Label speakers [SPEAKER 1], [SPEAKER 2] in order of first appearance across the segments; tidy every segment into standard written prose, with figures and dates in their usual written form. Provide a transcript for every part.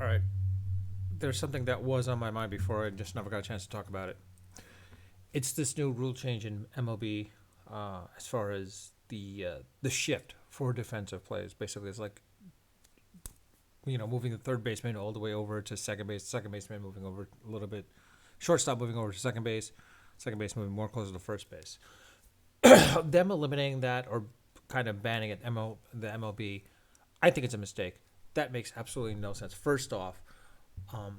[SPEAKER 1] All right. There's something that was on my mind before. I just never got a chance to talk about it. It's this new rule change in MLB as far as the shift for defensive plays. Basically, it's like moving the third baseman all the way over to second base. Second baseman moving over a little bit. Shortstop moving over to second base. Second base moving more closer to first base. Them eliminating that or kind of banning it, the MLB, I think it's a mistake. That makes absolutely no sense. First off,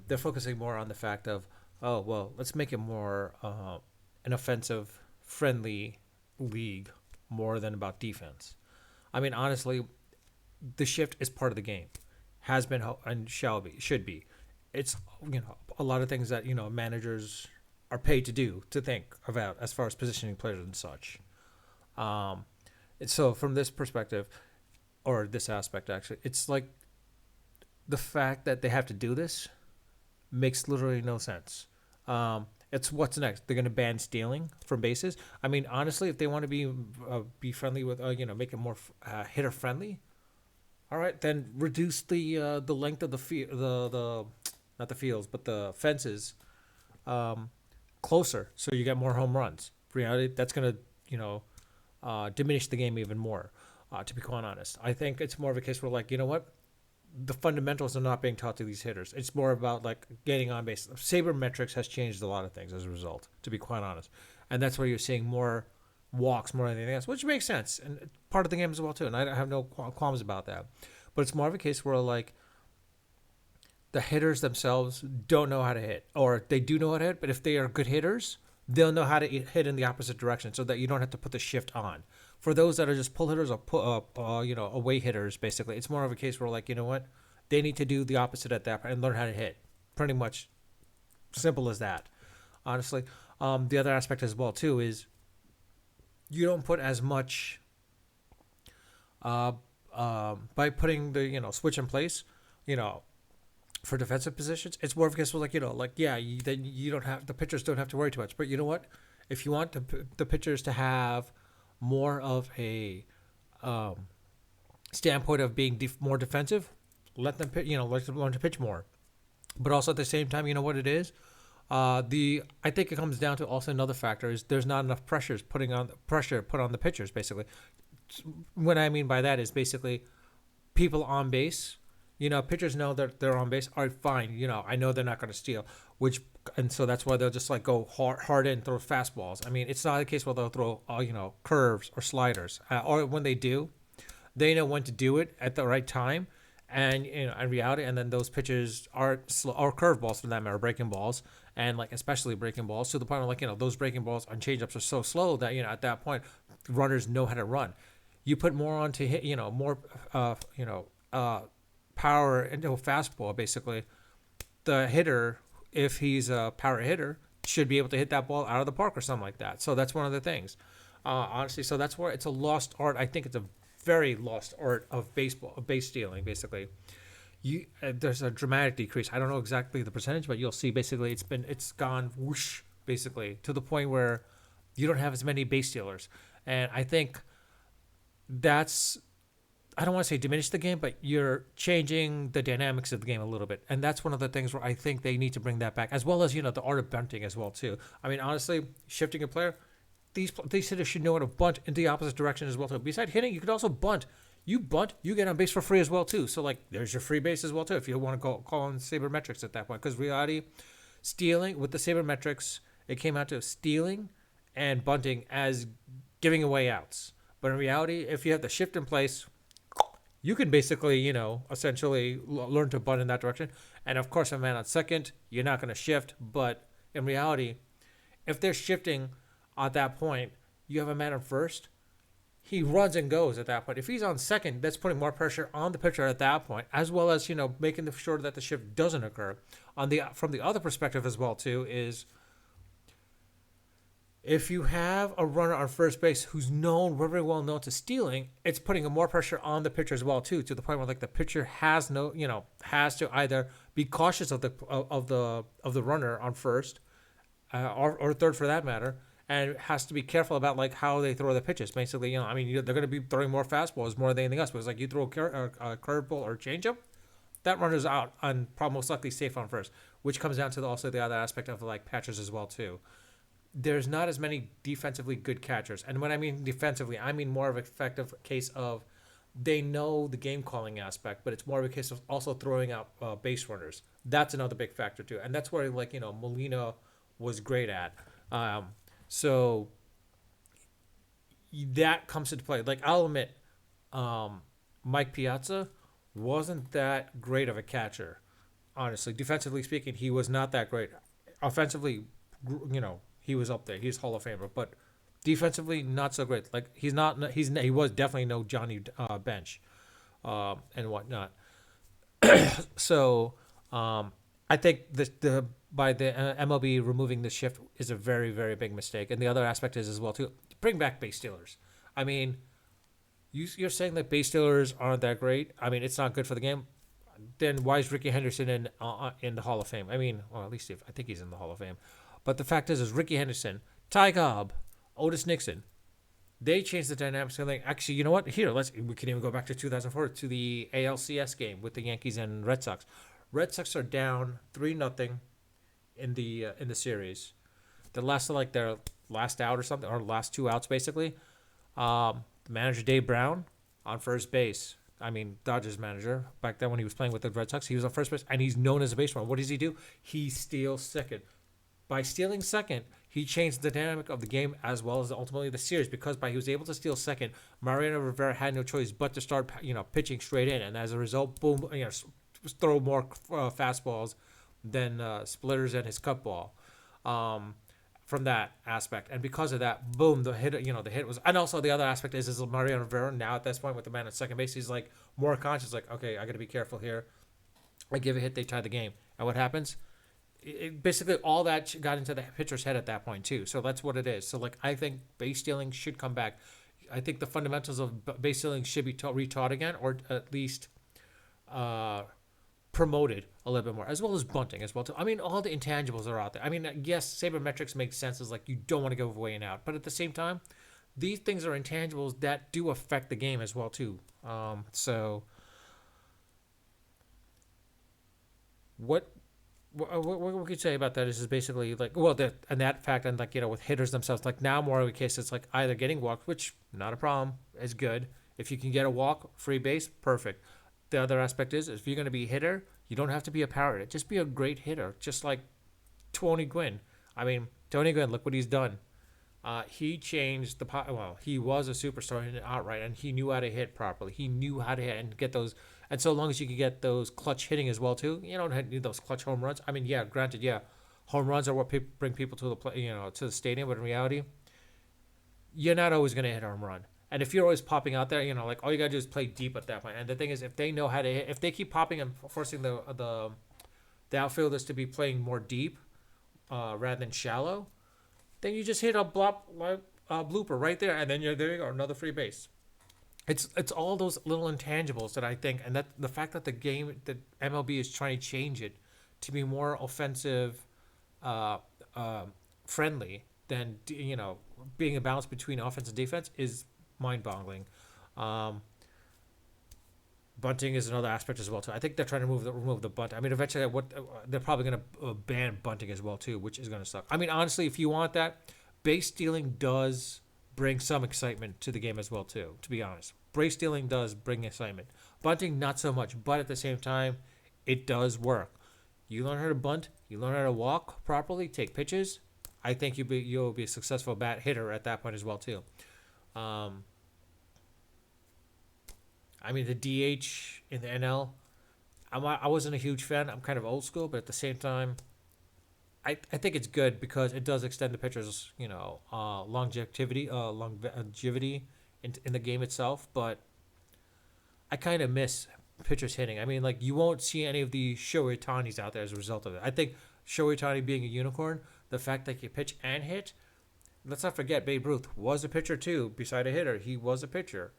[SPEAKER 1] they're focusing more on the fact of, oh well, let's make it more an offensive friendly league more than about defense. I mean, honestly, the shift is part of the game, has been and should be. It's a lot of things that managers are paid to do to think about as far as positioning players and such. Um, so from this perspective or this aspect, actually, it's like the fact that they have to do this makes literally no sense. It's what's next. They're going to ban stealing from bases. I mean, honestly, if they want to be friendly with, make it more hitter friendly, all right, then reduce the length of the not the fields, but the fences um, closer, so you get more home runs. In reality, that's going to diminish the game even more. To be quite honest, I think it's more of a case where, like, you know what, the fundamentals are not being taught to these hitters. It's more about like getting on base. Sabermetrics has changed a lot of things as a result, to be quite honest, and that's where you're seeing more walks more than anything else, which makes sense and part of the game as well too. And I have no qualms about that. But it's more of a case where like the hitters themselves don't know how to hit, or they do know how to hit, but if they are good hitters, they'll know how to hit in the opposite direction, so that you don't have to put the shift on. For those that are just pull hitters or away hitters, basically, it's more of a case where like they need to do the opposite at that point and learn how to hit. Pretty much simple as that. Honestly, the other aspect as well too is you don't put as much uh, by putting the switch in place. You know, for defensive positions, it's more of a case where like yeah, then you don't have the pitchers don't have to worry too much. But you know what? If you want the pitchers to have more of a um, standpoint of being more defensive, let them let them learn to pitch more. But also at the same time, you know what it is. The I think it comes down to also another factor is there's not enough pressure put on the pitchers. Basically, what I mean by that is basically people on base. Pitchers know that they're on base. All right, fine. I know they're not going to steal, which and so that's why they'll just like go hard in, throw fastballs. I mean, it's not a case where they'll throw curves or sliders, or when they do, they know when to do it at the right time, and in reality, and then those pitches are slow, or curveballs for them, or breaking balls, and like especially breaking balls to the point where those breaking balls on changeups are so slow that at that point, runners know how to run. You put more on to hit, more, power into a fastball. Basically, the hitter, if he's a power hitter, should be able to hit that ball out of the park or something like that. So that's one of the things. Honestly, so that's where it's a lost art. I think it's a very lost art of baseball, of base stealing. Basically, there's a dramatic decrease. I don't know exactly the percentage, but you'll see. Basically, it's gone whoosh. Basically, to the point where you don't have as many base stealers, and I think that's I don't want to say diminish the game, but you're changing the dynamics of the game a little bit, and that's one of the things where I think they need to bring that back, as well as the art of bunting as well too. I mean, honestly, shifting a player, these hitters should know how to bunt in the opposite direction as well too. Besides hitting, you could also bunt. You bunt, you get on base for free as well too. So like, there's your free base as well too if you want to call on sabermetrics at that point. Because reality, stealing with the sabermetrics, it came out to stealing and bunting as giving away outs. But in reality, if you have the shift in place, you can basically, essentially learn to bunt in that direction. And of course, a man on second, you're not going to shift. But in reality, if they're shifting at that point, you have a man on first. He runs and goes at that point. If he's on second, that's putting more pressure on the pitcher at that point, as well as making sure that the shift doesn't occur. From the other perspective as well too is if you have a runner on first base who's very well known to stealing, it's putting more pressure on the pitcher as well too, to the point where like the pitcher has to either be cautious of the runner on first, or third for that matter, and has to be careful about like how they throw the pitches. Basically, they're going to be throwing more fastballs more than anything else because like you throw a curveball or changeup, that runner's out on probably most likely safe on first, which comes down to also the other aspect of like catchers as well too. There's not as many defensively good catchers, and when I mean defensively, I mean more of an effective case of they know the game calling aspect, but it's more of a case of also throwing out base runners. That's another big factor too, and that's where like Molina was great at. Um, so that comes into play. Like I'll admit, Mike Piazza wasn't that great of a catcher. Honestly, defensively speaking, he was not that great. Offensively, he was up there. He's Hall of Famer, but defensively, not so great. Like he was definitely no Johnny Bench, and whatnot. So I think the by the MLB removing the shift is a very very big mistake, and the other aspect is as well too. Bring back base stealers. I mean, you're saying that base stealers aren't that great. I mean, it's not good for the game. Then why is Ricky Henderson in the Hall of Fame? I mean, or at least I think he's in the Hall of Fame. But the fact is Ricky Henderson, Ty Cobb, Otis Nixon, they changed the dynamics. So like, actually, you know what? Here, we can even go back to 2004 to the ALCS game with the Yankees and Red Sox. Red Sox are down 3-0 in the series. The last like their last out or something, or last two outs basically. The manager Dave Brown on first base. I mean, Dodgers manager back then when he was playing with the Red Sox, he was on first base and he's known as a base runner. What does he do? He steals second. By stealing second, he changed the dynamic of the game as well as ultimately the series because he was able to steal second, Mariano Rivera had no choice but to start pitching straight in, and as a result, boom, throw more fastballs than splitters and his cut ball. From that aspect, and because of that, boom, the hit was, and also the other aspect is Mariano Rivera now at this point with the man at second base, he's like more conscious, like okay, I got to be careful here. I give a hit, they tie the game, and what happens? Basically all that got into the pitcher's head at that point too. So that's what it is. So like I think base stealing should come back. I think the fundamentals of base stealing should be retaught again, or at least promoted a little bit more, as well as bunting as well too. I mean, all the intangibles are out there. I mean, yes, sabermetrics makes sense as like you don't want to give away and out, but at the same time, these things are intangibles that do affect the game as well too. So what we could say about that is basically like, well, and that fact, and like with hitters themselves, like now more of a case, it's like either getting walked, which not a problem, is good. If you can get a walk, free base, perfect. The other aspect is if you're going to be a hitter, you don't have to be a power hitter. Just be a great hitter, just like Tony Gwynn. I mean, Tony Gwynn, look what he's done. He changed he was a superstar outright, and he knew how to hit properly. He knew how to hit and get those. And so long as you can get those clutch hitting as well too, you don't need those clutch home runs. I mean, yeah, granted, yeah, home runs are what bring people to the to the stadium. But in reality, you're not always going to hit a home run. And if you're always popping out there, like all you gotta do is play deep at that point. And the thing is, if they know how to hit, if they keep popping and forcing the outfielders to be playing more deep rather than shallow, then you just hit a blooper right there, and then there you go, another free base. It's all those little intangibles that I think, and that the fact that the MLB is trying to change it to be more offensive, friendly than being a balance between offense and defense is mind-boggling. Bunting is another aspect as well too. I think they're trying to remove the bunt. I mean, eventually, they're probably going to ban bunting as well too, which is going to suck. I mean, honestly, if you want that, base stealing does bring some excitement to the game as well too. To be honest, base stealing does bring excitement. Bunting, not so much, but at the same time, it does work. You learn how to bunt, you learn how to walk properly, take pitches. I think you'll be a successful bat hitter at that point as well too. I mean, the DH in the NL, I wasn't a huge fan. I'm kind of old school, but at the same time, I think it's good because it does extend the pitcher's longevity in the game itself. But I kind of miss pitchers hitting. I mean, like you won't see any of the Shohei Ohtani's out there as a result of it. I think Shohei Ohtani being a unicorn, the fact that he pitch and hit. Let's not forget, Babe Ruth was a pitcher too. Beside a hitter, he was a pitcher.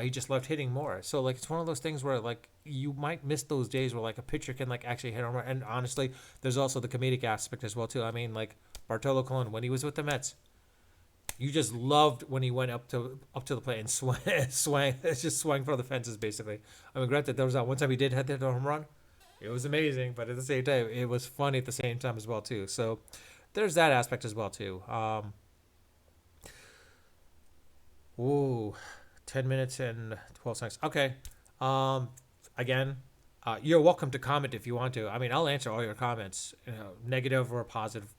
[SPEAKER 1] He just loved hitting more. So like it's one of those things where like you might miss those days where like a pitcher can like actually hit home run. And honestly, there's also the comedic aspect as well too. I mean, like Bartolo Colon when he was with the Mets, You just loved when he went up to the plate and swang, swang, just swung for the fences basically. I mean, granted, there was that one time he did hit the home run. It was amazing, but at the same time, it was funny at the same time as well too. So there's that aspect as well too. Ooh, 10 minutes and 12 seconds. Okay. Um, again, you're welcome to comment if you want to. I mean, I'll answer all your comments, negative or positive.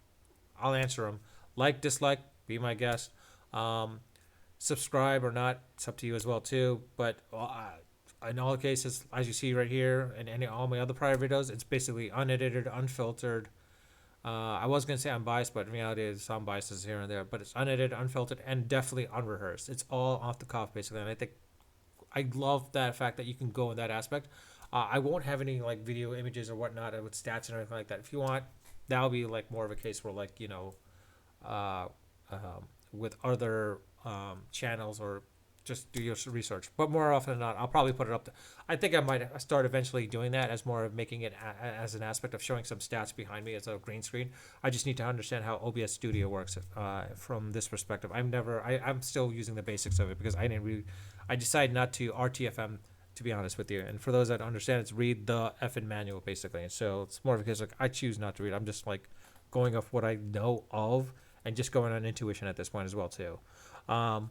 [SPEAKER 1] I'll answer them. Like, dislike, be my guest. Um, subscribe or not, it's up to you as well too. But in all cases, as you see right here and any all my other prior videos, it's basically unedited, unfiltered. I was gonna say unbiased, but in reality, there's some biases here and there. But it's unedited, unfiltered, and definitely unrehearsed. It's all off the cuff basically, and I think I love that fact that you can go in that aspect. I won't have any like video images or whatnot with stats and everything like that. If you want, that'll be like more of a case where like uh, with other channels or just do your research. But more often than not, I'll probably put it up. I think I might start eventually doing that as more of making it as an aspect of showing some stats behind me as a green screen. I just need to understand how OBS Studio works from this perspective. I'm still using the basics of it because I decided not to RTFM, to be honest with you. And for those that understand, it's read the effing manual basically. And so it's more of a case like I choose not to read. I'm just like going off what I know of and just going on intuition at this point as well too. Um,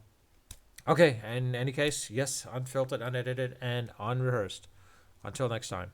[SPEAKER 1] okay, in any case, yes, unfiltered, unedited, and unrehearsed. Until next time.